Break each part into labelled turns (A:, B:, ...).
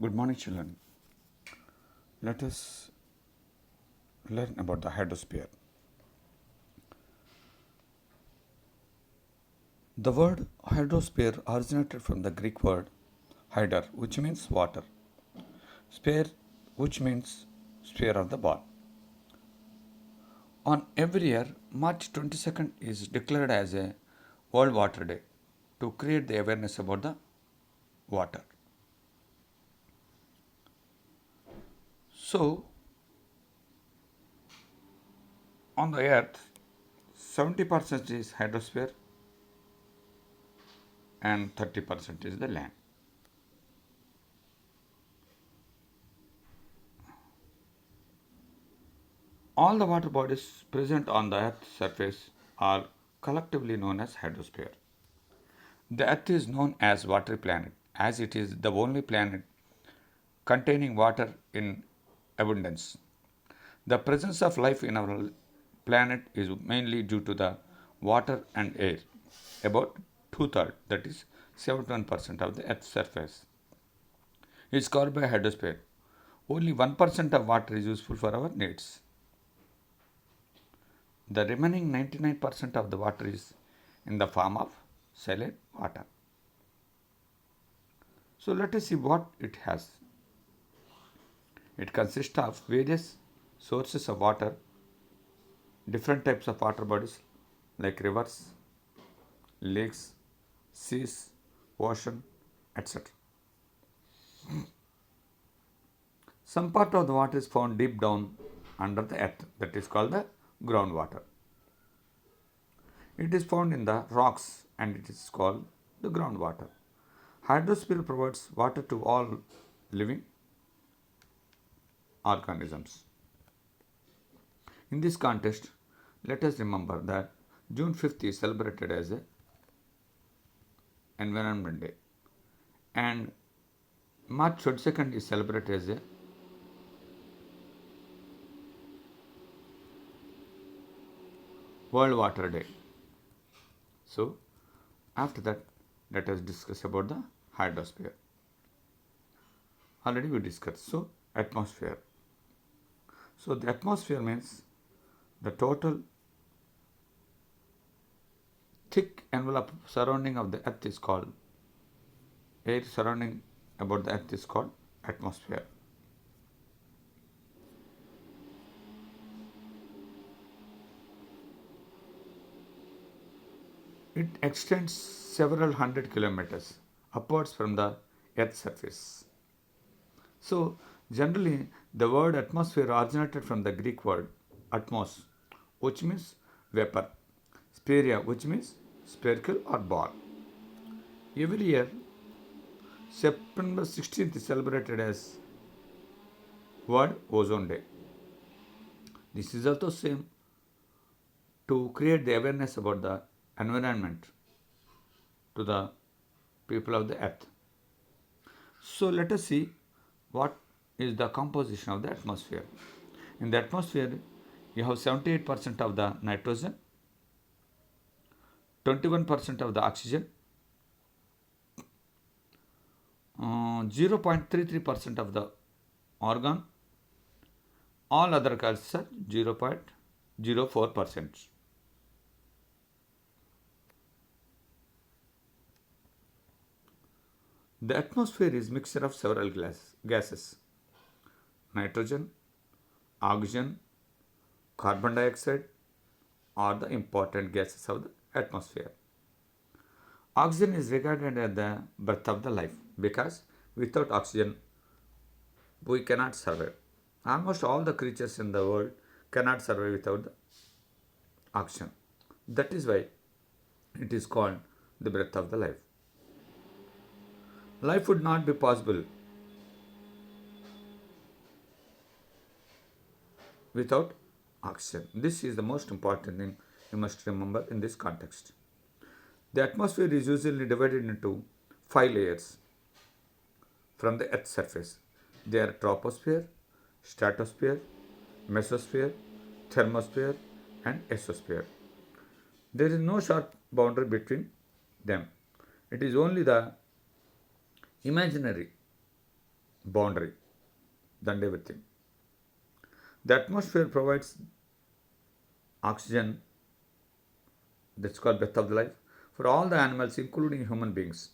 A: Good morning, children. Let us learn about the hydrosphere. The word hydrosphere originated from the Greek word hydra, which means water, sphere, which means sphere of the ball. On every year, March 22nd is declared as a World Water Day to create the awareness about the water. So, on the earth, 70% is hydrosphere and 30% is the land. All the water bodies present on the Earth's surface are collectively known as hydrosphere. The Earth is known as watery planet as it is the only planet containing water in abundance. The presence of life in our planet is mainly due to the water and air. About two-thirds, that is 71% of the Earth's surface, is covered by hydrosphere. Only 1% of water is useful for our needs. The remaining 99% of the water is in the form of solid water. So let us see what it has. It consists of various sources of water, different types of water bodies like rivers, lakes, seas, ocean, etc. Some part of the water is found deep down under the earth, that is called the groundwater. It is found in the rocks and it is called the groundwater. Hydrosphere provides water to all living organisms. In this context, let us remember that June 5th is celebrated as a Environment Day and March 22nd is celebrated as a World Water Day. So, after that, let us discuss about the hydrosphere. Already we discussed. So, atmosphere. So, the atmosphere means the total thick envelope surrounding of the earth is called air surrounding about the earth is called atmosphere. It extends several hundred kilometers upwards from the earth's surface. So, generally, the word atmosphere originated from the Greek word atmos, which means vapor, spheria, which means spherical or ball. Every year, September 16th is celebrated as World Ozone Day. This is also same to create the awareness about the environment to the people of the earth. So let us see what is the composition of the atmosphere. In the atmosphere, you have 78% of the nitrogen, 21% of the oxygen, 0.33% of the argon, all other gases are 0.04%. The atmosphere is mixture of several gases: nitrogen, oxygen, carbon dioxide are the important gases of the atmosphere. Oxygen is regarded as the breath of the life because without oxygen we cannot survive. Almost all the creatures in the world cannot survive without the oxygen. That is why it is called the breath of the life. Life would not be possible without oxygen. This is the most important thing you must remember in this context. The atmosphere is usually divided into 5 layers from the Earth's surface. They are troposphere, stratosphere, mesosphere, thermosphere, and exosphere. There is no sharp boundary between them. It is only the imaginary boundary than everything. The atmosphere provides oxygen, that's called breath of life, for all the animals, including human beings,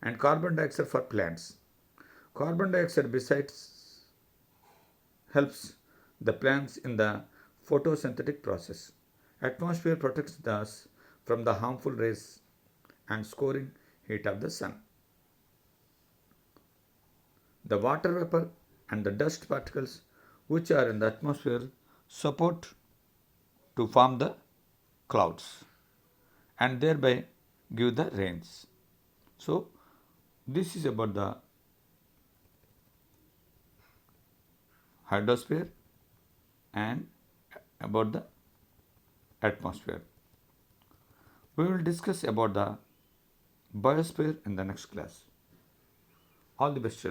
A: and carbon dioxide for plants. Carbon dioxide, besides, helps the plants in the photosynthetic process. Atmosphere protects us from the harmful rays and scoring heat of the sun. The water vapor and the dust particles which are in the atmosphere support to form the clouds and thereby give the rains. So, this is about the hydrosphere and about the atmosphere. We will discuss about the biosphere in the next class. All the best, children.